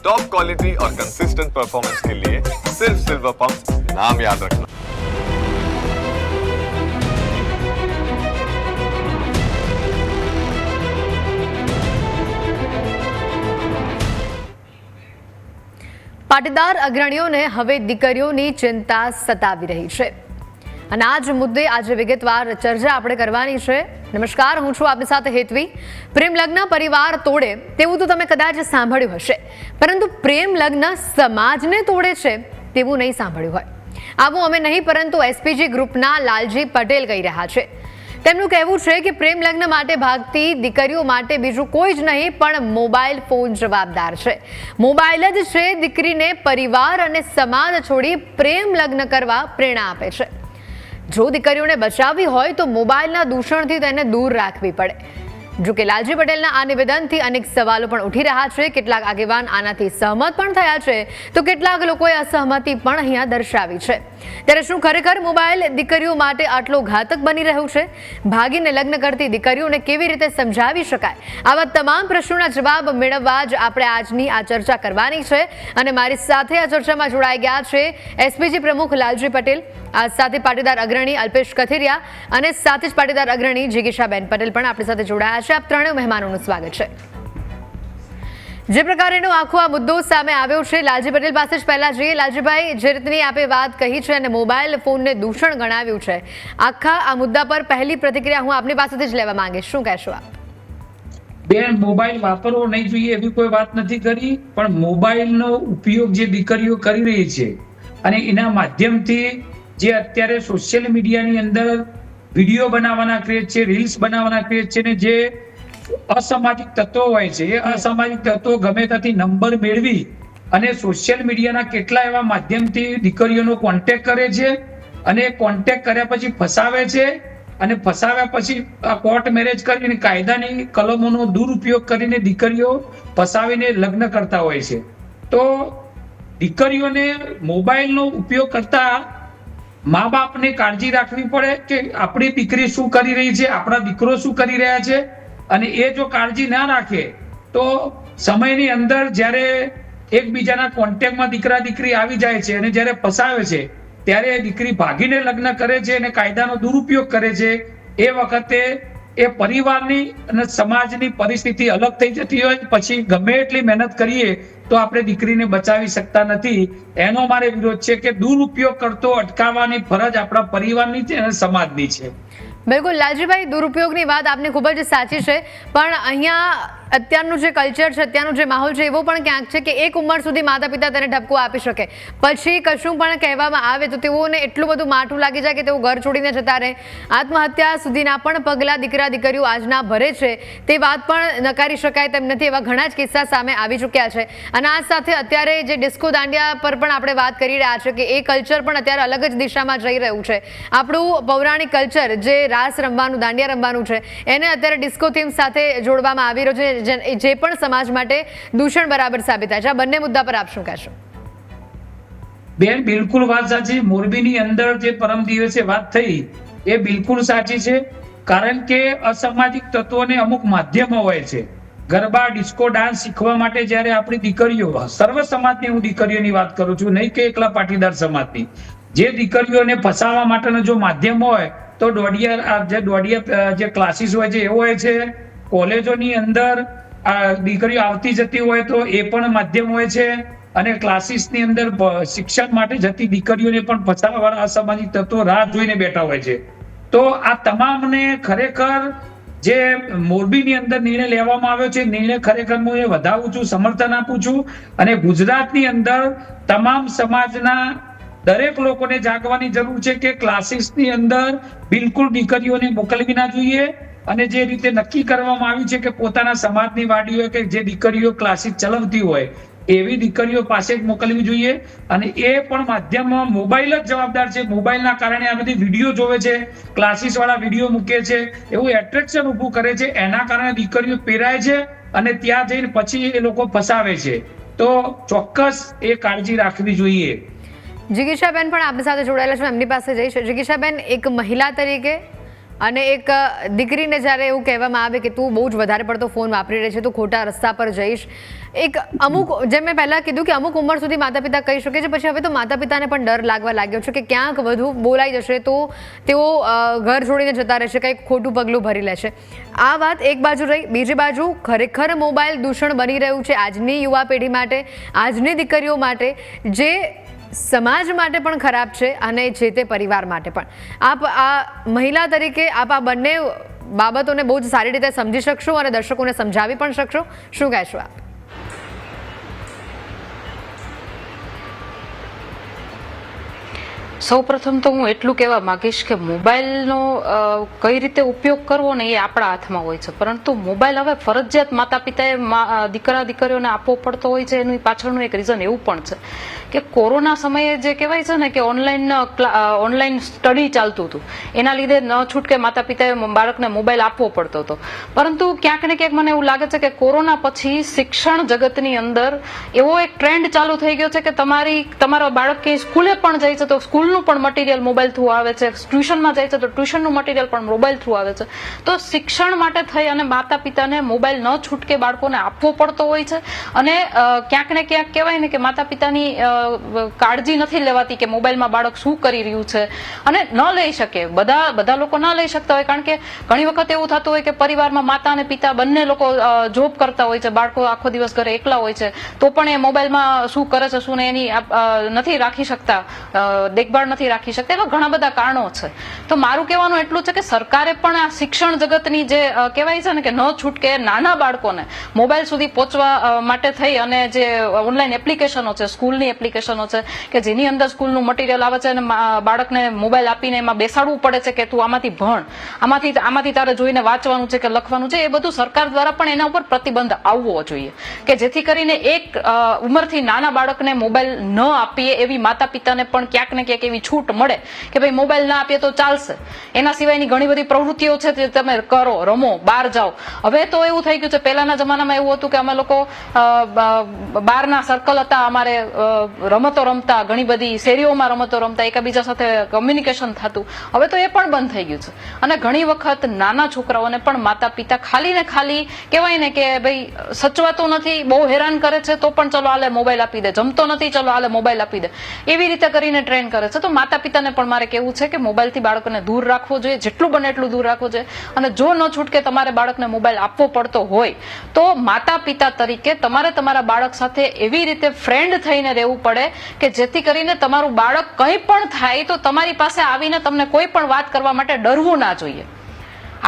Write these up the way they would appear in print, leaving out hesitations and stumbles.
Top quality और consistent performance के लिए सिर्फ सिल्वर पंप नाम याद रखना। પાટીદાર અગ્રણીઓને હવે દીકરીઓની ચિંતા સતાવી રહી છે અને આ જ મુદ્દે આજે વિગતવાર ચર્ચા આપણે કરવાની છે। નમસ્કાર, હું છું આપની સાથે હેતવી। પ્રેમ લગ્ન પરિવાર તોડે તેવું તો તમે કદાચ સાંભળ્યું હશે, પરંતુ પ્રેમ લગ્ન સમાજને તોડે છે તેવું નહીં સાંભળ્યું હોય। આવું અમે નહીં, પરંતુ એસપીજી ગ્રુપના લાલજી પટેલ કહી રહ્યા છે। તેમનું કહેવું છે કે પ્રેમ લગ્ન માટે ભાગતી દીકરીઓ માટે બીજું કોઈ જ નહીં પણ મોબાઈલ ફોન જવાબદાર છે। મોબાઈલ જ છે દીકરીને પરિવાર અને સમાજ છોડી પ્રેમ લગ્ન કરવા પ્રેરણા આપે છે। જો દીકરીઓને બચાવવી હોય તો મોબાઈલના દૂષણથી તેને દૂર રાખવી પડે। જો કે લાલજી પટેલના આ નિવેદનથી અનેક સવાલો પણ ઉઠી રહ્યા છે। કેટલાક આગેવાન આનાથી સહમત પણ થયા છે, તો કેટલાક લોકોએ અસહમતિ પણ અહીંયા દર્શાવી છે। ત્યારે શું ખરેખર મોબાઈલ દીકરીઓ માટે આટલો ઘાતક બની રહ્યું છે? ભાગીને લગ્ન કરતી દીકરીઓને કેવી રીતે સમજાવી શકાય? આવા તમામ પ્રશ્નોના જવાબ મેળવવા જ આપણે આજની આ ચર્ચા કરવાની છે। અને મારી સાથે આ ચર્ચામાં જોડાઈ ગયા છે એસપીજી પ્રમુખ લાલજી પટેલ, આ સાથે પાટીદાર અગ્રણી અલ્પેશ કથિરિયા અને સાથે જ પાટીદાર અગ્રણી જિગીશાબેન પટેલ પણ આપણી સાથે જોડાયા છે। આપ ત્રણેય મહેમાનોનું સ્વાગત છે। જે પ્રકારેનો આખો આ મુદ્દો સામે આવ્યો છે, લાલજી પટેલ પાસે જ પહેલા જઈએ। લાલજીભાઈ, જે રીતની આપે વાત કહી છે અને મોબાઈલ ફોનને દૂષણ ગણાવ્યું છે, આખા આ મુદ્દા પર પહેલી પ્રતિક્રિયા હું આપની પાસેથી જ લેવા માંગીશ। શું કહેશો આપ? બેન, મોબાઈલ વાપરવો નહીં જોઈએ એવી કોઈ વાત નથી કરી, પણ મોબાઈલનો ઉપયોગ જે દીકરીઓ કરી રહી છે અને એના માધ્યમથી જે અત્યારે સોશિયલ મીડિયાની અંદર વિડીયો બનાવવાના ક્રેઝ છે, રીલ્સ બનાવવાના ક્રેઝ છે, ને જે અસામાજિક તત્વો હોય છે, એ અસામાજિક તત્વો ગમે ત્યાંથી નંબર મેળવી અને સોશિયલ મીડિયાના કેટલા એવા માધ્યમથી દીકરીઓનો કોન્ટેક્ટ કરે છે અને કોન્ટેક્ટ કર્યા પછી ફસાવે છે અને ફસાવ્યા પછી કોર્ટ મેરેજ કરીને કાયદાની કલમોનો દુરુપયોગ કરીને દીકરીઓ ફસાવીને લગ્ન કરતા હોય છે। તો દીકરીઓને મોબાઈલનો ઉપયોગ કરતા મા બાપને કાળજી રાખવી પડે કે આપણી દીકરી શું કરી રહી છે, આપણા દીકરો શું કરી રહ્યા છે, અને એ જો કાળજી ના રાખે તો સમયની અંદર જ્યારે એકબીજાના કોન્ટેક્ટમાં દીકરા દીકરી આવી જાય છે અને જ્યારે ફસાવે છે ત્યારે દીકરી ભાગીને લગ્ન કરે છે અને કાયદાનો દુરુપયોગ કરે છે, એ વખતે એ પરિવારની અને સમાજની પરિસ્થિતિ અલગ થઈ જતી હોય। પછી ગમે એટલી મહેનત કરીએ તો આપણે દીકરીને બચાવી શકતા નથી। એનો મારે વિરોધ છે કે દુરુપયોગ કરતો અટકાવવાની ફરજ આપણા પરિવારની છે અને સમાજની છે। બિલકુલ લાલજીભાઈ, દુરુપયોગની વાત આપની ખૂબ જ સાચી છે, પણ અહીંયા અત્યારનું જે કલ્ચર છે, અત્યારનું જે માહોલ છે, એવો પણ ક્યાંક છે કે એક ઉંમર સુધી માતા પિતા તેને ઠપકો આપી શકે, પછી કશું પણ કહેવામાં આવે તો તેઓને એટલું બધું માઠું લાગી જાય કે તેઓ ઘર છોડીને જતા રહે, આત્મહત્યા સુધીના પણ પગલા દીકરા દીકરીઓ આજના ભરે છે। તે વાત પણ નકારી શકાય તેમ નથી, એવા ઘણા જ કિસ્સા સામે આવી ચૂક્યા છે। અને આ સાથે અત્યારે જે ડિસ્કો દાંડિયા પર પણ આપણે વાત કરી રહ્યા છે કે એ કલ્ચર પણ અત્યારે અલગ જ દિશામાં જઈ રહ્યું છે। આપણું પૌરાણિક કલ્ચર જે રાસ રમવાનું, દાંડિયા રમવાનું છે, એને અત્યારે ડિસ્કો થીમ સાથે જોડવામાં આવી રહ્યો છે, જે પણ સમાજ માટે દૂષણ બરાબર સાબિત થાય છે। આ બંને મુદ્દા પર આપ શું કહેશો? બેન, બિલકુલ વાત સાચી। મોરબીની અંદર જે પરમ દિવસે વાત થઈ એ બિલકુલ સાચી છે, કારણ કે અસામાજિક તત્વોને અમુક માધ્યમો હોય છે। ગરબા, ડિસ્કો, ડાન્સ શીખવા માટે જ્યારે આપણી દીકરીઓ, સર્વ સમાજની હું દીકરીઓની વાત કરું છું, નહીં કે એકલા પાટીદાર સમાજની, જે દીકરીઓને ફસાવવા માટેનો જો માધ્યમ હોય તો દોઢિયા જે ક્લાસીસ હોય છે એ હોય છે। કોલેજોની અંદર દીકરીઓ આવતી જતી હોય તો એ પણ માધ્યમ હોય છે, અને ક્લાસીસની અંદર શિક્ષણ માટે જતી દીકરીઓને પણ ફસાવવાવાળા અસામાજિક તત્વો રાહ જોઈને બેઠા હોય છે। તો આ તમામને ખરેખર જે મોરબીની અંદર નિર્ણય લેવામાં આવ્યો છે, નિર્ણય ખરેખર હું એ વધાવું છું, સમર્થન આપું છું, અને ગુજરાતની અંદર તમામ સમાજના દરેક લોકોને જાગવાની જરૂર છે કે ક્લાસીસની અંદર બિલકુલ દીકરીઓને મોકલવી ના જોઈએ, અને જે રીતે નક્કી કરવામાં આવ્યું છે કે પોતાના સમાજની વાડીઓ કે જે દીકરીઓ ક્લાસીસ ચલાવતી હોય એવી દીકરીઓ પાસે જ મોકલવી જોઈએ। અને એ પણ માધ્યમમાં મોબાઈલ જ જવાબદાર છે। મોબાઈલના કારણે આ બધી વિડીયો જોવે છે, ક્લાસીસ વાળા વિડીયો મૂકે છે, એવું એટ્રેક્શન ઊભું કરે છે, એના કારણે દીકરીઓ પેરાય છે અને ત્યાં જઈને પછી એ લોકો ફસાવે છે। તો ચોક્કસ એ કાળજી રાખવી જોઈએ। જિગીશાબેન પણ આપણી સાથે જોડાયેલા છે, એમની પાસે જઈશ। જિગીશાબેન, એક મહિલા તરીકે અને એક દીકરીને જ્યારે એવું કહેવામાં આવે કે તું બહુ જ વધારે પડતો ફોન વાપરી રહી છે, તું ખોટા રસ્તા પર જઈશ, એક અમુક, જેમ મેં પહેલાં કીધું કે અમુક ઉંમર સુધી માતા પિતા કહી શકે છે, પછી હવે તો માતા પિતાને પણ ડર લાગવા લાગ્યો છે કે ક્યાંક વધુ બોલાઈ જશે તો તેઓ ઘર છોડીને જતા રહેશે, કંઈક ખોટું પગલું ભરી લેશે. આ વાત એક બાજુ રહી. બીજી બાજુ ખરેખર મોબાઈલ દૂષણ બની રહ્યું છે આજની યુવા પેઢી માટે, આજની દીકરીઓ માટે, જે સમાજ માટે પણ ખરાબ છે અને જે તે પરિવાર માટે પણ. આપ આ મહિલા તરીકે આપ આ બંને બાબતોને બહુ જ સારી રીતે સમજી શકશો અને દર્શકોને સમજાવી પણ શકશો. શું કહેશો આપ? સૌપ્રથમ તો હું એટલું કહેવા માંગીશ કે મોબાઈલનો કઈ રીતે ઉપયોગ કરવો ને એ આપણા હાથમાં હોય છે, પરંતુ મોબાઈલ હવે ફરજિયાત માતા પિતાએ દીકરા દીકરીઓને આપવો પડતો હોય છે. એનું પાછળનું એક રીઝન એવું પણ છે કે કોરોના સમયે જે કહેવાય છે ને કે ઓનલાઈન સ્ટડી ચાલતું હતું, એના લીધે ન છૂટકે માતા પિતાએ બાળકને મોબાઈલ આપવો પડતો હતો. પરંતુ ક્યાંક ને ક્યાંક મને એવું લાગે છે કે કોરોના પછી શિક્ષણ જગતની અંદર એવો એક ટ્રેન્ડ ચાલુ થઈ ગયો છે કે તમારો બાળક કે સ્કૂલે પણ જાય છે તો સ્કૂલનું પણ મટીરિયલ મોબાઈલ થ્રુ આવે છે, ટ્યુશનમાં જાય છે તો ટ્યુશનનું મટીરિયલ પણ મોબાઈલ થ્રુ આવે છે. તો શિક્ષણ માટે થઈ અને માતા પિતાને મોબાઈલ ન છૂટકે બાળકોને આપવો પડતો હોય છે. અને ક્યાંક ને ક્યાંક કહેવાય ને કે માતા પિતાની કાળજી નથી લેવાતી કે મોબાઈલમાં બાળક શું કરી રહ્યું છે, અને ન લઈ શકે. બધા લોકો ન લઈ શકતા હોય, કારણ કે ઘણી વખત એવું થતું હોય કે પરિવારમાં માતા અને પિતા બંને લોકો જોબ કરતા હોય છે, બાળકો આખો દિવસ ઘરે એકલા હોય છે, તો પણ એ મોબાઈલમાં શું કરે છે શું ને એની નથી રાખી શકતા, દેખભાળ નથી રાખી શકતા. એવા ઘણા બધા કારણો છે. તો મારું કહેવાનું એટલું છે કે સરકારે પણ આ શિક્ષણ જગતની જે કહેવાય છે ને કે ન છૂટકે નાના બાળકોને મોબાઈલ સુધી પહોંચવા માટે થઈ અને જે ઓનલાઈન એપ્લિકેશનો છે, સ્કૂલની એપ્લિકેશનો છે કે જેની અંદર સ્કૂલનું મટીરિયલ આવે છે અને બાળકને મોબાઈલ આપીને એમાં બેસાડવું પડે છે કે તું આમાંથી ભણ, આમાંથી તારે જોઈને વાંચવાનું છે કે લખવાનું છે, એ બધું સરકાર દ્વારા પણ એના ઉપર પ્રતિબંધ આવવો જોઈએ કે જેથી કરીને એક ઉંમરથી નાના બાળકને મોબાઈલ ન આપીએ એવી માતા પિતાને પણ ક્યાંક ને ક્યાંક એવી છૂટ મળે કે ભાઈ મોબાઈલ ના આપીએ તો ચાલશે. એના સિવાયની ઘણી બધી પ્રવૃત્તિઓ છે જે તમે કરો, રમો, બહાર જાઓ. હવે તો એવું થઈ ગયું છે, પહેલાના જમાનામાં એવું હતું કે અમે લોકો બહારના સર્કલ હતા, અમારે રમતો રમતા, ઘણી બધી શેરીઓમાં રમતો રમતા, એકબીજા સાથે કમ્યુનિકેશન થતું. હવે તો એ પણ બંધ થઈ ગયું છે. અને ઘણી વખત નાના છોકરાઓને પણ માતા પિતા ખાલી ને ખાલી કહેવાય ને કે ભાઈ સચવાતો નથી, બહુ હેરાન કરે છે તો પણ ચલો આલે મોબાઈલ આપી દે, જમતો નથી ચલો આલે મોબાઈલ આપી દે, એવી રીતે કરીને ટ્રેન કરે છે. તો માતા પિતાને પણ મારે કહેવું છે કે મોબાઈલથી બાળકને દૂર રાખવો જોઈએ, જેટલું બને એટલું દૂર રાખવો જોઈએ. અને જો ન છૂટકે તમારે બાળકને મોબાઈલ આપવો પડતો હોય તો માતા પિતા તરીકે તમારે તમારા બાળક સાથે એવી રીતે ફ્રેન્ડ થઈને રહેવું પડે કે જેથી કરીને તમારું બાળક કંઈ પણ થાય તો તમારી પાસે આવીને તમને કોઈ પણ વાત કરવા માટે ડરવું ના જોઈએ.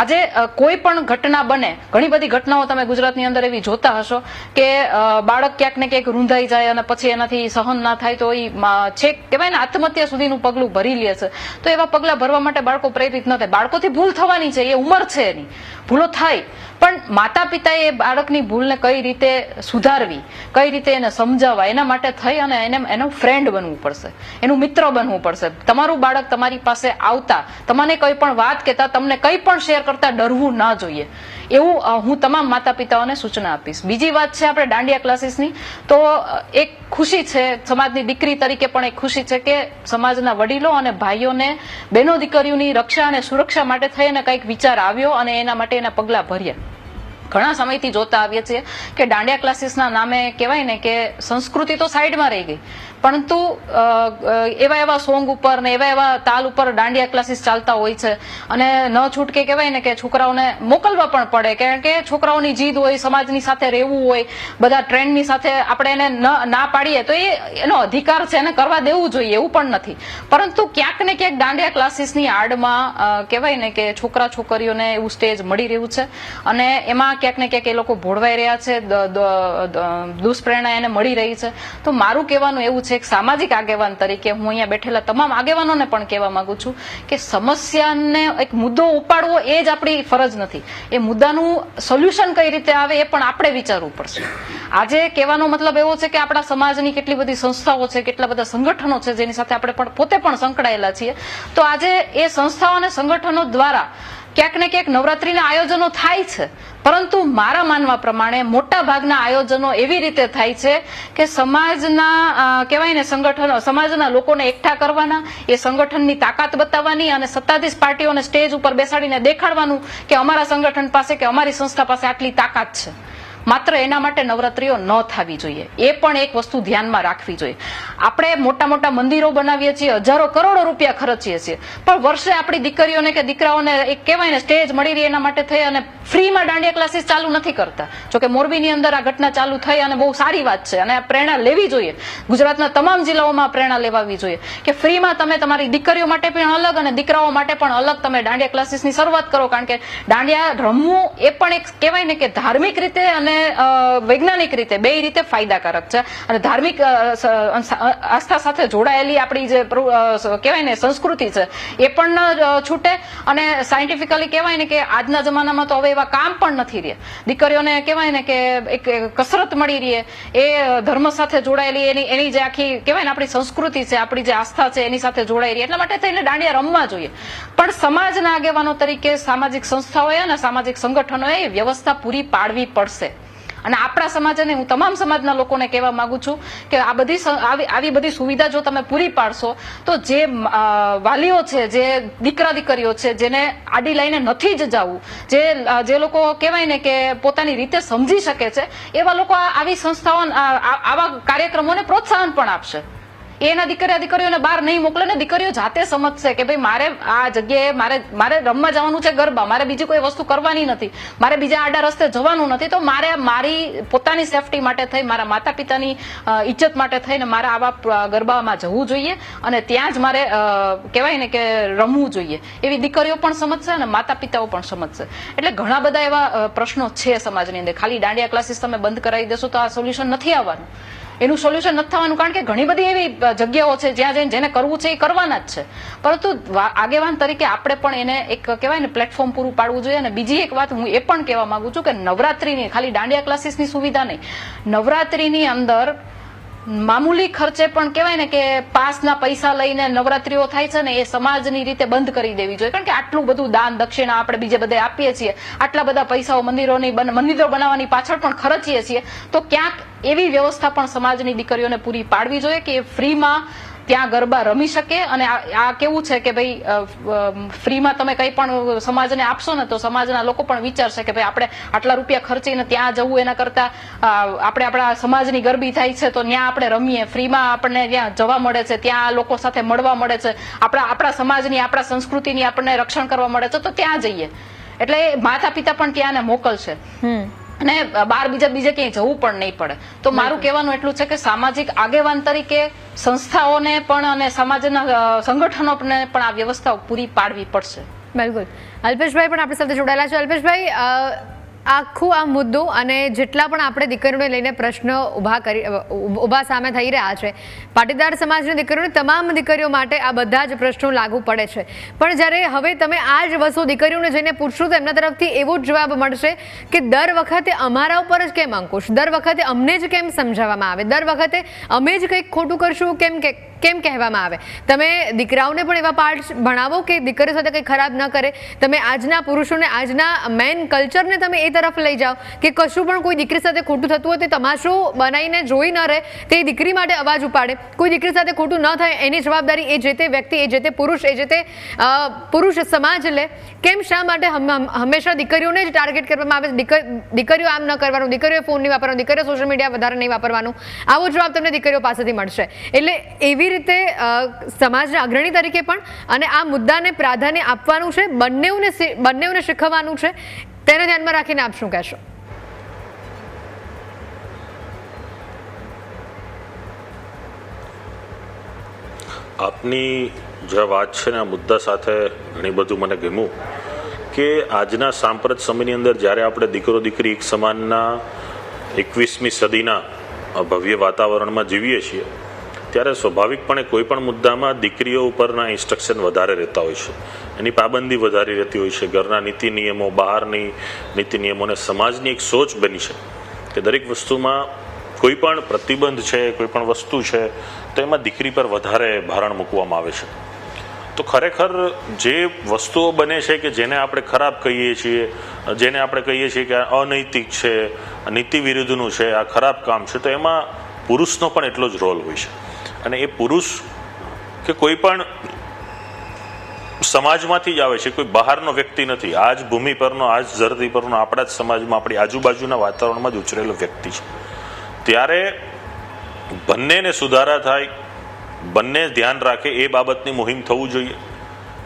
આજે કોઈ પણ ઘટના બને, ઘણી બધી ઘટનાઓ તમે ગુજરાતની અંદર એવી જોતા હશો કે બાળક ક્યાંક ને ક્યાંક રૂંધાઈ જાય અને પછી એનાથી સહન ના થાય તો એ છેક કહેવાય ને આત્મહત્યા સુધીનું પગલું ભરી લે છે. તો એવા પગલા ભરવા માટે બાળકો પ્રેરિત ન થાય. બાળકોથી ભૂલ થવાની છે, એ ઉંમર છે એની, ભૂલો થાય, પણ માતા પિતાએ એ બાળકની ભૂલને કઈ રીતે સુધારવી, કઈ રીતે એને સમજાવવા, એના માટે થઈ અને એનું ફ્રેન્ડ બનવું પડશે, એનું મિત્ર બનવું પડશે. તમારું બાળક તમારી પાસે આવતા તમને કઈ પણ વાત કહેતા, તમને કઈ પણ શેર કરતા ડરવું ના જોઈએ, એવું હું તમામ માતા પિતાઓને સૂચના આપીશ. બીજી વાત છે આપણે દાંડિયા ક્લાસીસની. તો એક ખુશી છે, સમાજની દીકરી તરીકે પણ એક ખુશી છે કે સમાજના વડીલો અને ભાઈઓને બહેનો દીકરીઓની રક્ષા અને સુરક્ષા માટે થઈને કંઈક વિચાર આવ્યો અને એના માટે એના પગલા ભર્યા. ઘણા સમયથી જોતા આવીએ છીએ કે દાંડિયા ક્લાસીસના નામે કહેવાય ને કે સંસ્કૃતિ તો સાઈડમાં રહી ગઈ, પરંતુ એવા સોંગ ઉપર ને એવા તાલ ઉપર દાંડિયા ક્લાસીસ ચાલતા હોય છે અને ન છૂટકે કહેવાય ને કે છોકરાઓને મોકલવા પણ પડે, કારણ કે છોકરાઓની જીદ હોય, સમાજની સાથે રહેવું હોય, બધા ટ્રેન્ડની સાથે આપણે એને ના પાડીએ તો એનો અધિકાર છે, એને કરવા દેવું જોઈએ, એવું પણ નથી. પરંતુ ક્યાંક ને ક્યાંક દાંડિયા ક્લાસીસની આડમાં કહેવાય ને કે છોકરા છોકરીઓને એવું સ્ટેજ મળી રહ્યું છે અને એમાં ક્યાંક ને ક્યાંક એ લોકો ભોળવાઈ રહ્યા છે, દુષ્પ્રેરણા એને મળી રહી છે. તો મારું કહેવાનું એવું છે, એક સામાજિક આગેવાન તરીકે હું અહીંયા બેઠેલા તમામ આગેવાનોને પણ કહેવા માંગુ છું કે સમસ્યાને એક મુદ્દો ઉપાડવો એ જ આપણી ફરજ નથી, એ મુદ્દાનું સોલ્યુશન કઈ રીતે આવે એ પણ આપણે વિચારવું પડશે. આજે કહેવાનો મતલબ એવો છે કે આપણા સમાજની કેટલી બધી સંસ્થાઓ છે, કેટલા બધા સંગઠનો છે જેની સાથે આપણે પણ પોતે પણ સંકળાયેલા છીએ. તો આજે એ સંસ્થાઓ અને સંગઠનો દ્વારા ક્યાંક ને ક્યાંક નવરાત્રીના આયોજનો થાય છે, પરંતુ મારા માનવા પ્રમાણે મોટા ભાગના આયોજનો એવી રીતે થાય છે કે સમાજના કહેવાય ને સંગઠનો, સમાજના લોકોને એકઠા કરવાના, એ સંગઠનની તાકાત બતાવવાની અને સત્તાધીશ પાર્ટીઓને સ્ટેજ ઉપર બેસાડીને દેખાડવાનું કે અમારા સંગઠન પાસે કે અમારી સંસ્થા પાસે આટલી તાકાત છે. માત્ર એના માટે નવરાત્રીઓ ન થવી જોઈએ, એ પણ એક વસ્તુ ધ્યાનમાં રાખવી જોઈએ. આપણે મોટા મોટા મંદિરો બનાવીએ છીએ, હજારો કરોડો રૂપિયા ખર્ચીએ છીએ, પણ વર્ષે આપણી દીકરીઓને કે દીકરાઓને એક કહેવાય ને સ્ટેજ મળી રહી એના માટે થઈ અને ફ્રીમાં દાંડિયા ક્લાસીસ ચાલુ નથી કરતા. જોકે મોરબીની અંદર આ ઘટના ચાલુ થઈ અને બહુ સારી વાત છે અને આ પ્રેરણા લેવી જોઈએ. ગુજરાતના તમામ જિલ્લાઓમાં પ્રેરણા લેવાવી જોઈએ કે ફ્રીમાં તમે તમારી દીકરીઓ માટે પણ અલગ અને દીકરાઓ માટે પણ અલગ તમે દાંડિયા ક્લાસીસની શરૂઆત કરો. કારણ કે દાંડિયા રમવું એ પણ એક કહેવાય ને કે ધાર્મિક રીતે અને વૈજ્ઞાનિક રીતે બે રીતે ફાયદાકારક છે અને ધાર્મિક આસ્થા સાથે જોડાયેલી આપણી જે કહેવાય ને સંસ્કૃતિ છે એ પણ ન છૂટે. અને સાયન્ટિફિકલી કહેવાય ને કે આજના જમાનામાં તો હવે એવા કામ પણ નથી રહ્યા. દીકરીઓને કહેવાય ને કે એક કસરત મળી રહી, એ ધર્મ સાથે જોડાયેલી એની જે આખી કહેવાય ને આપણી સંસ્કૃતિ છે, આપણી જે આસ્થા છે એની સાથે જોડાઈ રહી. એટલા માટે થઈને દાંડિયા રમવા જોઈએ. પણ સમાજના આગેવાનો તરીકે સામાજિક સંસ્થાઓએ અને સામાજિક સંગઠનોએ એ વ્યવસ્થા પૂરી પાડવી પડશે. અને આપણા સમાજને હું તમામ સમાજના લોકોને કહેવા માંગુ છું કે આ બધી આવી બધી સુવિધા જો તમે પૂરી પાડશો તો જે વાલીઓ છે, જે દીકરા દીકરીઓ છે, જેને આડી લાઈને નથી જ જવું, જે લોકો કહેવાય ને કે પોતાની રીતે સમજી શકે છે, એવા લોકો આવી સંસ્થાઓ આવા કાર્યક્રમોને પ્રોત્સાહન પણ આપશે. એના દીકરીઓને બહાર નહીં મોકલે ને દીકરીઓ જાતે સમજશે કે ભાઈ મારે આ જગ્યાએ મારે રમવા જવાનું છે ગરબા, મારે બીજી કોઈ વસ્તુ કરવાની નથી, મારે બીજા આડા રસ્તે જવાનું નથી, તો મારે મારી પોતાની સેફટી માટે થઈ, મારા માતા પિતાની ઇજ્જત માટે થઈને મારે આવા ગરબામાં જવું જોઈએ અને ત્યાં જ મારે કહેવાય ને કે રમવું જોઈએ. એવી દીકરીઓ પણ સમજશે અને માતા પિતાઓ પણ સમજશે. એટલે ઘણા બધા એવા પ્રશ્નો છે સમાજની અંદર. ખાલી દાંડિયા ક્લાસીસ તમે બંધ કરાવી દેશો તો આ સોલ્યુશન નથી આવવાનું, એનું સોલ્યુશન નથી થવાનું. કારણ કે ઘણી બધી એવી જગ્યાઓ છે જ્યાં જઈને જેને કરવું છે એ કરવાના જ છે, પરંતુ આગેવાન તરીકે આપણે પણ એને એક કહેવાય ને પ્લેટફોર્મ પૂરું પાડવું જોઈએ. અને બીજી એક વાત હું એ પણ કહેવા માંગુ છું કે નવરાત્રીની ખાલી દાંડિયા ક્લાસીસની સુવિધા નહીં, નવરાત્રીની અંદર મામૂલી ખર્ચે પણ કહેવાય ને કે પાસના પૈસા લઈને નવરાત્રીઓ થાય છે ને એ સમાજની રીતે બંધ કરી દેવી જોઈએ. કારણ કે આટલું બધું દાન દક્ષિણા આપણે બીજે બધે આપીએ છીએ, આટલા બધા પૈસાઓ મંદિરો બનાવવાની પાછળ પણ ખર્ચીએ છીએ, તો ક્યાંક એવી વ્યવસ્થા પણ સમાજની દીકરીઓને પૂરી પાડવી જોઈએ કે ફ્રીમાં ત્યાં ગરબા રમી શકે. અને આ કેવું છે કે ભાઈ ફ્રીમાં તમે કંઈ પણ સમાજને આપશો ને તો સમાજના લોકો પણ વિચારશે કે ભાઈ આપણે આટલા રૂપિયા ખર્ચીને ત્યાં જવું એના કરતા આપણે આપણા સમાજની ગરબી થાય છે તો ત્યાં આપણે રમીએ, ફ્રીમાં આપણને ત્યાં જવા મળે છે, ત્યાં લોકો સાથે મળવા મળે છે, આપણા સમાજની આપણા સંસ્કૃતિની આપણને રક્ષણ કરવા મળે છે, તો ત્યાં જઈએ. એટલે માતા પિતા પણ ત્યાં મોકલશે અને બહાર બીજે ક્યાંય જવું પણ નહીં પડે. તો મારું કહેવાનું એટલું છે કે સામાજિક આગેવાન તરીકે સંસ્થાઓને પણ અને સમાજના સંગઠનોને પણ આ વ્યવસ્થાઓ પૂરી પાડવી પડશે. બિલકુલ. અલ્પેશભાઈ પણ આપણી સાથે જોડાયેલા છે. અલ્પેશભાઈ, આખું આ મુદ્દો અને જેટલા પણ આપણે દીકરીઓને લઈને પ્રશ્ન ઊભા સામે થઈ રહ્યા છે, પાટીદાર સમાજની દીકરીઓને તમામ દીકરીઓ માટે આ બધા જ પ્રશ્નો લાગુ પડે છે. પણ જ્યારે હવે તમે આ જ વસ્તુ દીકરીઓને જઈને પૂછશો તો એમના તરફથી એવો જ જવાબ મળશે કે દર વખતે અમારા ઉપર જ કેમ અંકુશ, દર વખતે અમને જ કેમ સમજાવવામાં આવે, દર વખતે અમે જ કંઈક ખોટું કરશું કેમ કહેવામાં આવે. તમે દીકરાઓને પણ એવા પાર્ટ ભણાવો કે દીકરીઓ સાથે કંઈ ખરાબ ન કરે. તમે આજના પુરુષોને, આજના મેન કલ્ચરને તમે એ તરફ લઈ જાઓ કે કશું પણ કોઈ દીકરી સાથે ખોટું થતું હોય તે તમાશો બનાવીને જોઈ ન રહે, તે દીકરી માટે અવાજ ઉપાડે. કોઈ દીકરી સાથે ખોટું ન થાય એની જવાબદારી એ જે તે વ્યક્તિ, એ જે તે પુરુષ, એ જે તે પુરુષ સમાજ લે. કેમ શા માટે હંમેશા દીકરીઓને જ ટાર્ગેટ કરવામાં આવે છે? દીકરીઓ આમ ન કરવાનું, દીકરીઓ ફોન નહીં વાપરવાનું, દીકરીઓ સોશિયલ મીડિયા વધારે નહીં વાપરવાનું, આવો જવાબ તમને દીકરીઓ પાસેથી મળશે. એટલે એવી રીતે સમાજના અગ્રણી તરીકે પણ અને આ મુદ્દાને પ્રાધાન્ય આપવાનું છે, બંનેઓને શીખવવાનું છે, તેને ધ્યાનમાં રાખીને આપ શું કહેશો? આપની જે વાત છે ને આ મુદ્દા સાથે ઘણી બધું મને ગમ્યું કે આજના સાંપ્રત સમયની અંદર જ્યારે આપણે દીકરો દીકરી એક સમાનના 21મી સદીના ભવ્ય વાતાવરણમાં જીવીએ છીએ ત્યારે સ્વાભાવિકપણે કોઈ પણ મુદ્દામાં દીકરીઓ ઉપરના ઇન્સ્ટ્રક્શન વધારે રહેતા હોય છે, એની પાબંદી વધારે રહેતી હોય છે. ઘરના નીતિ નિયમો, બહારની નીતિ નિયમો અને સમાજની એક સોચ બની છે કે દરેક વસ્તુમાં કોઈ પણ પ્રતિબંધ છે, કોઈ પણ વસ્તુ છે તો એમાં દીકરી પર વધારે ભારણ મૂકવામાં આવે છે. તો ખરેખર જે વસ્તુઓ બને છે કે જેને આપણે ખરાબ કહીએ છીએ, જેને આપણે કહીએ છીએ કે આ અનૈતિક છે, નીતિ વિરુદ્ધનું છે, આ ખરાબ કામ છે, તો એમાં પુરુષનો પણ એટલો જ રોલ હોય છે. અને એ પુરુષ કે કોઈ પણ સમાજમાંથી જ આવે છે, કોઈ બહારનો વ્યક્તિ નથી. આ જ ભૂમિ પરનો, આ જ ધરતી પરનો, આપણા જ સમાજમાં, આપણી આજુબાજુના વાતાવરણમાં જ ઉછરેલો વ્યક્તિ છે. ત્યારે બંનેને સુધારા થાય, બંને ધ્યાન રાખે એ બાબતની મુહિમ થવું જોઈએ.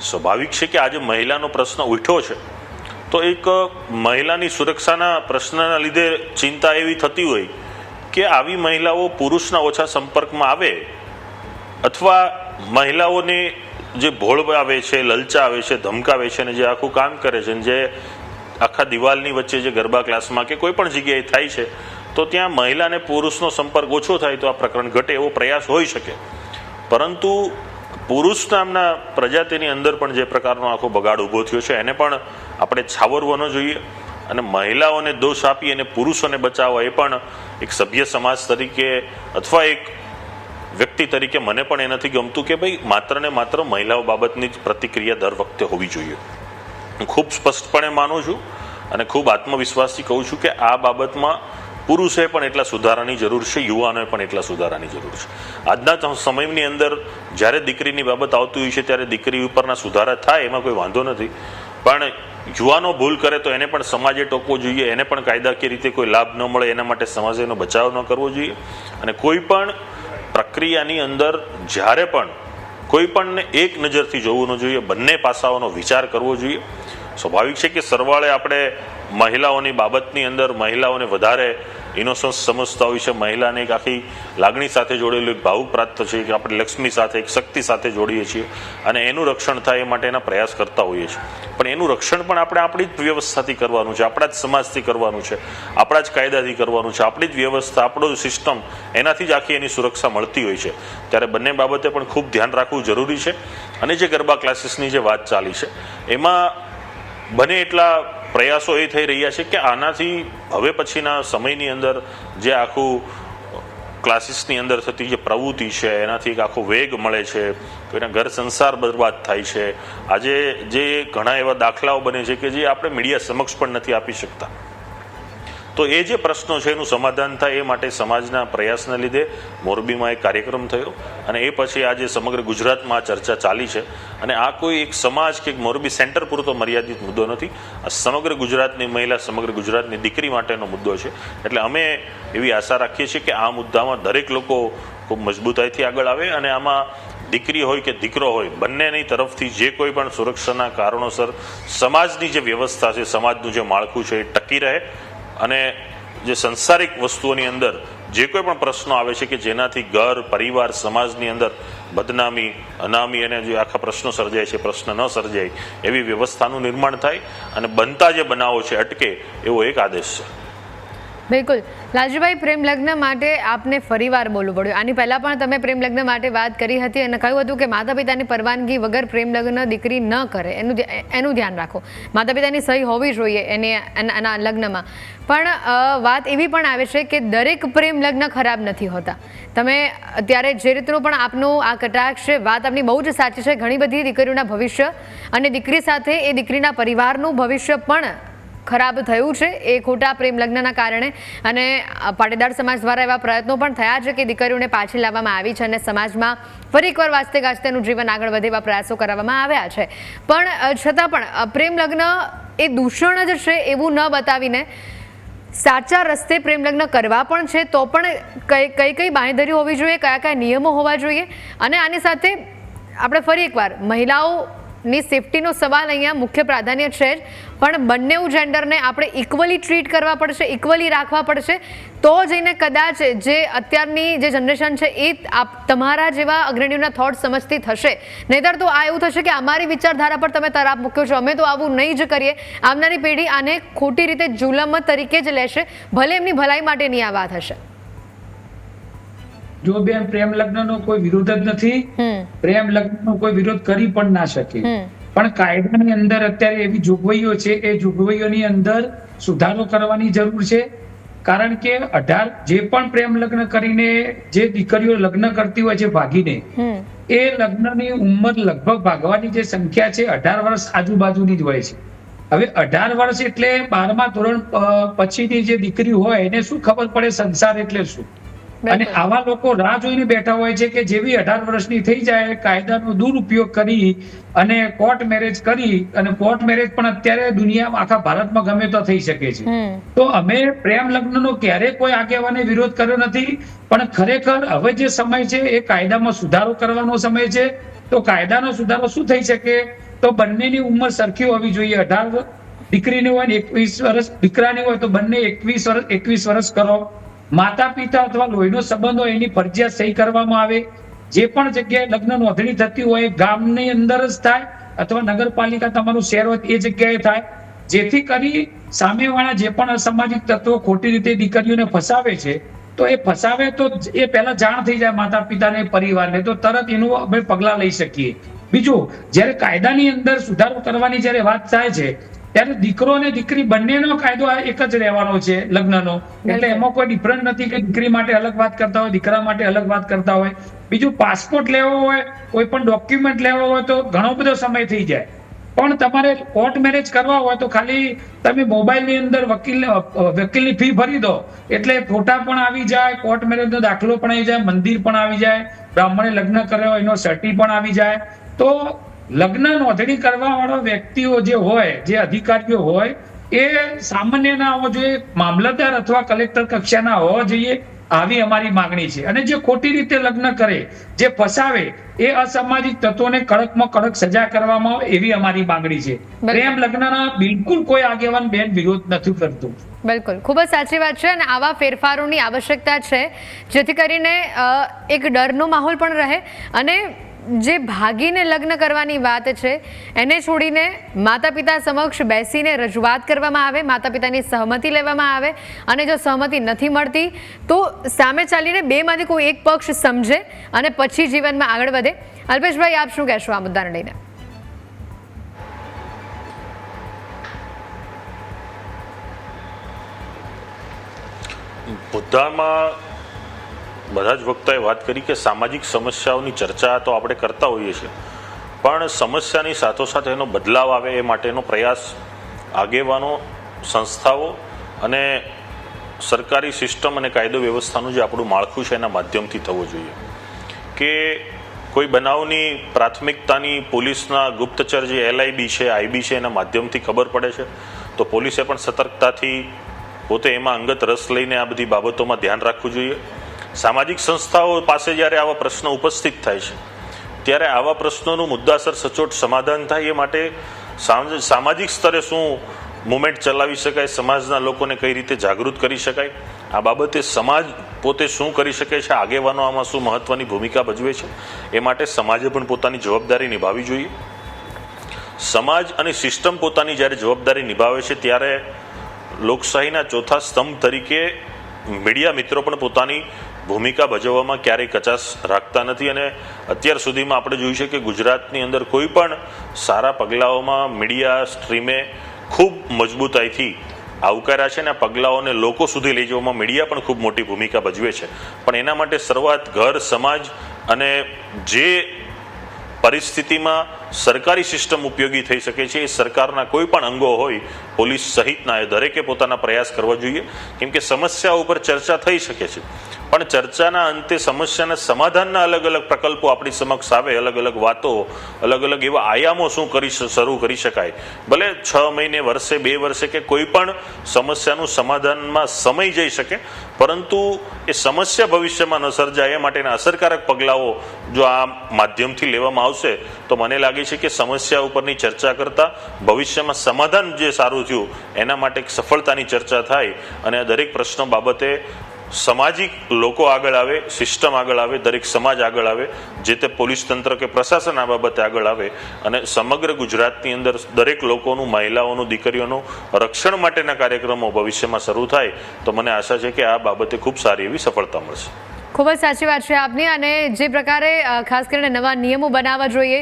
સ્વાભાવિક છે કે આજે મહિલાનો પ્રશ્ન ઉઠ્યો છે તો એક મહિલાની સુરક્ષાના પ્રશ્નના લીધે ચિંતા એવી થતી હોય કે આવી મહિલાઓ પુરુષના ઓછા સંપર્કમાં આવે, અથવા મહિલાઓને જે ભોળવાવે છે, લલચાવે છે, ધમકાવે છે અને જે આખું કામ કરે છે, જે આખા દિવાલની વચ્ચે જે ગરબા ક્લાસમાં કે કોઈ પણ જગ્યાએ થાય છે, તો ત્યાં મહિલાને પુરુષનો સંપર્ક ઓછો થાય તો આ પ્રકરણ ઘટે એવો પ્રયાસ હોઈ શકે. પરંતુ પુરુષ નામના પ્રજાતિની અંદર પણ જે પ્રકારનો આખો બગાડ ઊભો થયો છે એને પણ આપણે છાવરવો ન જોઈએ. અને મહિલાઓને દોષ આપી અને પુરુષોને બચાવવા એ પણ એક સભ્ય સમાજ તરીકે અથવા એક વ્યક્તિ તરીકે મને પણ એ નથી ગમતું કે ભાઈ માત્ર ને માત્ર મહિલાઓ બાબતની જ પ્રતિક્રિયા દર વખતે હોવી જોઈએ. હું ખૂબ સ્પષ્ટપણે માનું છું અને ખૂબ આત્મવિશ્વાસથી કહું છું કે આ બાબતમાં પુરુષોએ પણ એટલા સુધારાની જરૂર છે, યુવાનોએ પણ એટલા સુધારાની જરૂર છે. આજના સમયની અંદર જ્યારે દીકરીની બાબત આવતી હોય છે ત્યારે દીકરી ઉપરના સુધારા થાય એમાં કોઈ વાંધો નથી, પણ યુવાનો ભૂલ કરે તો એને પણ સમાજે ટોકવો જોઈએ, એને પણ કાયદાકીય રીતે કોઈ લાભ ન મળે એના માટે સમાજે એનો બચાવ ન કરવો જોઈએ. અને કોઈ પણ પ્રક્રિયાની અંદર જ્યારે પણ કોઈ પણને એક નજરથી જોવું ન જોઈએ, બંને પાસાઓનો વિચાર કરવો જોઈએ. સ્વાભાવિક છે કે સરવાળે આપણે મહિલાઓની બાબતની અંદર મહિલાઓને વધારે ઇનોસન્સ સમજતા હોય છે, મહિલાને એક આખી લાગણી સાથે જોડેલું એક ભાવુક પ્રાપ્ત છે કે આપણે લક્ષ્મી સાથે, એક શક્તિ સાથે જોડીએ છીએ અને એનું રક્ષણ થાય એ માટેના પ્રયાસ કરતા હોઈએ છીએ. પણ એનું રક્ષણ પણ આપણે આપણી જ વ્યવસ્થાથી કરવાનું છે, આપણા જ સમાજથી કરવાનું છે, આપણા જ કાયદાથી કરવાનું છે, આપણી જ વ્યવસ્થા, આપણો સિસ્ટમ, એનાથી જ આખી એની સુરક્ષા મળતી હોય છે. ત્યારે બંને બાબતે પણ ખૂબ ધ્યાન રાખવું જરૂરી છે. અને જે ગરબા ક્લાસીસની જે વાત ચાલી છે એમાં બને એટલા પ્રયાસો એ થઈ રહ્યા છે કે આનાથી હવે પછીના સમયની અંદર જે આખું ક્લાસીસની અંદર થતી જે પ્રવૃત્તિ છે એનાથી એક આખો વેગ મળે છે, કોઈના ઘર સંસાર બરબાદ થાય છે. આજે જે ઘણા એવા દાખલાઓ બને છે કે જે આપણે મીડિયા સમક્ષ પણ નથી આપી શકતા. તો એ જે પ્રશ્નો છે એનું સમાધાન થાય એ માટે સમાજના પ્રયાસના લીધે મોરબીમાં એક કાર્યક્રમ થયો અને એ પછી આજે સમગ્ર ગુજરાતમાં આ ચર્ચા ચાલી છે. અને આ કોઈ એક સમાજ કે મોરબી સેન્ટર પૂરતો મર્યાદિત મુદ્દો નથી, આ સમગ્ર ગુજરાતની મહિલા, સમગ્ર ગુજરાતની દીકરી માટેનો મુદ્દો છે. એટલે અમે એવી આશા રાખીએ છીએ કે આ મુદ્દામાં દરેક લોકો ખૂબ મજબૂતાઈથી આગળ આવે અને આમાં દીકરી હોય કે દીકરો હોય બંનેની તરફથી જે કોઈ પણ સુરક્ષાના કારણોસર સમાજની જે વ્યવસ્થા છે, સમાજનું જે માળખું છે એ ટકી રહે અને જે સંસારિક વસ્તુઓની અંદર જે કોઈ પણ પ્રશ્નો આવે છે કે જેનાથી ઘર, પરિવાર, સમાજની અંદર બદનામી, અનામી અને જે આખા પ્રશ્નો સર્જાય છે પ્રશ્ન ન સર્જાય એવી વ્યવસ્થાનું નિર્માણ થાય અને બનતા જે બનાવો છે અટકે એવો એક આદેશ છે. બિલકુલ. લાલજીભાઈ, પ્રેમ લગ્ન માટે આપને ફરીવાર બોલવું પડ્યું. આની પહેલાં પણ તમે પ્રેમ લગ્ન માટે વાત કરી હતી અને કહ્યું હતું કે માતા પિતાની પરવાનગી વગર પ્રેમ લગ્ન દીકરી ન કરે, એનું ધ્યાન રાખો, માતા પિતાની સહી હોવી જોઈએ એના લગ્નમાં. પણ વાત એવી પણ આવે છે કે દરેક પ્રેમ લગ્ન ખરાબ નથી હોતા. તમે અત્યારે જે રીતનું પણ આપનું આ કટાક્ષ છે, વાત આપની બહુ જ સાચી છે. ઘણી બધી દીકરીઓના ભવિષ્ય અને દીકરી સાથે એ દીકરીના પરિવારનું ભવિષ્ય પણ ખરાબ થયું છે એ ખોટા પ્રેમ લગ્નના કારણે. અને પાટીદાર સમાજ દ્વારા એવા પ્રયત્નો પણ થયા છે કે દીકરીઓને પાછી લાવવામાં આવી છે અને સમાજમાં ફરી એકવાર વાસ્તે ગાજતેનું જીવન આગળ વધે એવા પ્રયાસો કરવામાં આવ્યા છે. પણ છતાં પણ પ્રેમ લગ્ન એ દૂષણ જ છે એવું ન બતાવીને સાચા રસ્તે પ્રેમ લગ્ન કરવા પણ છે તો પણ કઈ કઈ બાંહેધરી હોવી જોઈએ, કયા કયા નિયમો હોવા જોઈએ. અને આની સાથે આપણે ફરી એકવાર મહિલાઓની સેફટીનો સવાલ અહીંયા મુખ્ય પ્રાધાન્ય છે જ, પણ બંને જેન્ડરને આપણે ઇક્વલી ટ્રીટ કરવા પડશે, ઇક્વલી રાખવા પડશે, તો જઈને કદાચ જે અત્યારની જે જનરેશન છે એ તમારા જેવા અગ્રણીઓના થોટ સમજતી થશે. નહીંતર તો આ એવું થશે કે અમારી વિચારધારા પર તમે તરાપ મૂક્યો છો, અમે તો આવું નહીં જ કરીએ. આવનારી પેઢી આને ખોટી રીતે જુલમ તરીકે જ લેશે, ભલે એમની ભલાઈ માટેની આ વાત હશે. જો બેન, પ્રેમ લગ્નનો કોઈ વિરોધ જ નથી, પ્રેમ લગ્નનો કોઈ વિરોધ કરી પણ ના શકે, પણ કાયદાની અંદર અત્યારે એવી જોગવાઈઓ છે એ જોગવાઈઓની અંદર સુધારો કરવાની જરૂર છે. કારણ કે 18 જે પણ પ્રેમ લગ્ન કરીને જે દીકરીઓ લગ્ન કરતી હોય છે ભાગીને, એ લગ્નની ઉંમર લગભગ ભાગવાની જે સંખ્યા છે 18 વર્ષ આજુબાજુની જ હોય છે. હવે 18 વર્ષ એટલે 12મા ધોરણ પછીની જે દીકરી હોય એને શું ખબર પડે સંસાર એટલે શું? અને આવા લોકો રાહ જોઈને બેઠા હોય છે કે જેવી 18 વર્ષની થઈ જાય કાયદાનો દુરુપયોગ કરી અને કોર્ટ મેરેજ કરી, અને કોર્ટ મેરેજ પણ અત્યારે દુનિયામાં આખા ભારતમાં ગમે તો થઈ શકે છે. તો અમે પ્રેમ લગ્નનો ક્યારેય કોઈ આગેવાને વિરોધ કર્યો નથી, પણ ખરેખર હવે જે સમય છે એ કાયદામાં સુધારો કરવાનો સમય છે. તો કાયદાનો સુધારો શું થઈ શકે? તો બંનેની ઉંમર સરખી હોવી જોઈએ. 18 દીકરીની હોય ને 21 વર્ષ દીકરાની હોય તો બંને 21 વર્ષ કરો. માતા પિતા અથવા લોહીનો સંબંધ હોય એની ફરજિયાત સહી કરવામાં આવે. જે પણ જગ્યાએ લગ્ન નોંધણી થતી હોય ગામની અંદર જ થાય અથવા નગરપાલિકા તમારું શહેર હોય એ જગ્યાએ થાય, જેથી કરી સામેવાળા જે પણ અસામાજિક તત્વો ખોટી રીતે દીકરીઓને ફસાવે છે તો એ ફસાવે તો એ પહેલા જાણ થઈ જાય માતા પિતાને, પરિવારને, તો તરત એનું અમે પગલા લઈ શકીએ. બીજું, જ્યારે કાયદાની અંદર સુધારો કરવાની જ્યારે વાત થાય છે ત્યારે દીકરો અને દીકરી બંનેનો કાયદો એક જ રહેવાનો છે લગ્નનો. એટલે એમાં કોઈ ડિફરન્ટ નથી કે દીકરી માટે અલગ વાત કરતા હોય, દીકરા માટે અલગ વાત કરતા હોય. બીજું, પાસપોર્ટ લેવો હોય, કોઈ પણ ડોક્યુમેન્ટ લેવો હોય તો ઘણો બધો સમય થઈ જાય. પણ તમારે કોર્ટ મેરેજ કરવા હોય તો ખાલી તમે મોબાઈલની અંદર વકીલની ફી ભરી દો એટલે ફોટા પણ આવી જાય, કોર્ટ મેરેજનો દાખલો પણ આવી જાય, મંદિર પણ આવી જાય, બ્રાહ્મણે લગ્ન કર્યો એનો સર્ટી પણ આવી જાય. તો લગ્ન નોંધણી કરવા વાળા વ્યક્તિઓ જે હોય, જે અધિકારીઓ હોય, એ સામાન્ય ના હોવો જોઈએ, મામલતદાર અથવા કલેક્ટર કક્ષાના હોવા જોઈએ. આવી અમારી માંગણી છે. અને જે ખોટી રીતે લગ્ન કરે, જે ફસાવે, એ અસામાજિક તત્વોને કડકમાં કડક સજા કરવામાં આવે એવી અમારી માંગણી છે. પ્રેમ લગ્નના બિલકુલ કોઈ આગેવાન બેન વિરોધ નથી કરતું. બિલકુલ, ખૂબ જ સાચી વાત છે. અને આવા ફેરફારોની આવશ્યકતા છે જેથી કરીને એક ડરનો માહોલ પણ રહે, અને જે ભાગીને લગ્ન કરવાની વાત છે એને છોડીને માતા પિતા સમક્ષ બેસીને રજૂઆત કરવામાં આવે, માતા પિતાની સહમતિ લેવામાં આવે, અને જો સહમતિ નથી મળતી તો સામે ચાલીને બેમાંથી કોઈ એક પક્ષ સમજે અને પછી જીવનમાં આગળ વધે. અલ્પેશભાઈ, આપ શું કહેશો આ મુદ્દાને લઈને? મુદ્દામાં બધા જ વક્તાએ વાત કરી કે સામાજિક સમસ્યાઓની ચર્ચા તો આપણે કરતા હોઈએ છીએ, પણ સમસ્યાની સાથોસાથ એનો બદલાવ આવે એ માટેનો પ્રયાસ આગેવાનો, સંસ્થાઓ અને સરકારી સિસ્ટમ અને કાયદો વ્યવસ્થાનું જે આપણું માળખું છે એના માધ્યમથી થવો જોઈએ. કે કોઈ બનાવની પ્રાથમિકતાની પોલીસના ગુપ્તચર જે LIB છે, IB છે, એના માધ્યમથી ખબર પડે છે તો પોલીસે પણ સતર્કતાથી પોતે એમાં અંગત રસ લઈને આ બધી બાબતોમાં ધ્યાન રાખવું જોઈએ. સામાજિક સંસ્થાઓ પાસે જ્યારે આવા પ્રશ્નો ઉપસ્થિત થાય છે ત્યારે આવા પ્રશ્નોનું મુદ્દાસર સચોટ સમાધાન થાય એ માટે સામાજિક સ્તરે શું મુવમેન્ટ ચલાવી શકાય, સમાજના લોકોને કઈ રીતે જાગૃત કરી શકાય, આ બાબતે સમાજ પોતે શું કરી શકે છે, આગેવાનો આમાં શું મહત્વની ભૂમિકા ભજવે છે, એ માટે સમાજે પણ પોતાની જવાબદારી નિભાવવી જોઈએ. સમાજ અને સિસ્ટમ પોતાની જ્યારે જવાબદારી નિભાવે છે ત્યારે લોકશાહીના ચોથા સ્તંભ તરીકે મીડિયા મિત્રો પણ પોતાની ભૂમિકા ભજવવામાં ક્યારેય કચાશ રાખતા નથી. અને અત્યાર સુધીમાં આપણે જોયું છે કે ગુજરાતની અંદર કોઈ પણ સારા પગલાઓમાં મીડિયા સ્ટ્રીમે ખૂબ મજબૂતાઈથી આવકાર્યા છે અને આ પગલાઓને લોકો સુધી લઈ જવામાં મીડિયા પણ ખૂબ મોટી ભૂમિકા ભજવે છે. પણ એના માટે શરૂઆત ઘર, સમાજ અને જે પરિસ્થિતિમાં સરકારી સિસ્ટમ ઉપયોગી થઈ શકે છે એ સરકારના કોઈ પણ અંગો હોય, પોલીસ સહિતના, એ દરેકે પોતાના પ્રયાસ કરવા જોઈએ. કેમ કે સમસ્યા ઉપર ચર્ચા થઈ શકે છે પણ ચર્ચાના અંતે સમસ્યાના સમાધાનના અલગ અલગ પ્રકલ્પો આપણી સમક્ષ આવે, અલગ અલગ વાતો, અલગ અલગ એવા આયામો શરૂ કરી શકાય. ભલે 6 મહિને, વર્ષે, 2 વર્ષે કે કોઈ પણ સમસ્યાનું સમાધાનમાં સમય જઈ શકે, પરંતુ એ સમસ્યા ભવિષ્યમાં ન સર્જાય એ માટેના અસરકારક પગલાઓ જો આ માધ્યમથી લેવામાં આવશે તો મને લાગે છે કે સમસ્યા ઉપરની ચર્ચા કરતા ભવિષ્યમાં સમાધાન જે સારું થયું એના માટે સફળતાની ચર્ચા થાય અને આ દરેક પ્રશ્નો બાબતે સામાજિક લોકો આગળ આવે, સિસ્ટમ આગળ આવે, દરેક સમાજ આગળ આવે, જે તે પોલીસ તંત્ર કે પ્રશાસન આ બાબતે આગળ આવે અને સમગ્ર ગુજરાતની અંદર દરેક લોકોનું, મહિલાઓનું, દીકરીઓનું રક્ષણ માટેના કાર્યક્રમો ભવિષ્યમાં શરૂ થાય તો મને આશા છે કે આ બાબતે ખૂબ સારી એવી સફળતા મળશે. ખૂબ જ સાચી વાત છે આપની, અને જે પ્રકારે ખાસ કરીને નવા નિયમો બનાવવા જોઈએ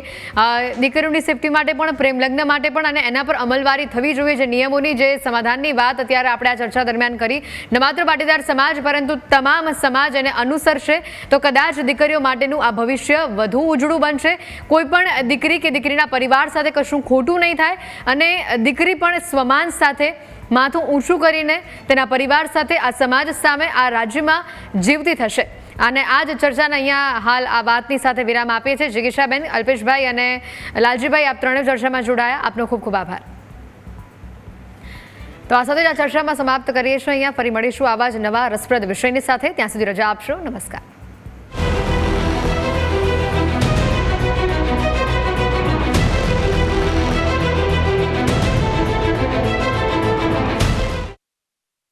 દીકરીઓની સેફટી માટે પણ, પ્રેમ લગ્ન માટે પણ, અને એના પર અમલવારી થવી જોઈએ. જે નિયમોની જે સમાધાનની વાત અત્યારે આપણે આ ચર્ચા દરમિયાન કરી, ન માત્ર પાટીદાર સમાજ પરંતુ તમામ સમાજ એને અનુસરશે તો કદાચ દીકરીઓ માટેનું આ ભવિષ્ય વધુ ઉજળું બનશે. કોઈ પણ દીકરી કે દીકરીના પરિવાર સાથે કશું ખોટું નહીં થાય, અને દીકરી પણ સ્વમાન સાથે માથું ઊંચું કરીને તેના પરિવાર સાથે આ સમાજ સામે આ રાજ્યમાં જીવતી થશે. અને આ જ ચર્ચાને અહીંયા હાલ આ વાતની સાથે વિરામ આપીએ છીએ. જિગીશાબેન, અલ્પેશભાઈ અને લાલજીભાઈ, આપ ત્રણેય ચર્ચામાં જોડાયા, આપનો ખૂબ ખૂબ આભાર. તો આ સાથે જ આ ચર્ચામાં સમાપ્ત કરીએ છીએ અહીંયા. ફરી મળીશું આવા જ નવા રસપ્રદ વિષયની સાથે. ત્યાં સુધી રજા આપશો. નમસ્કાર.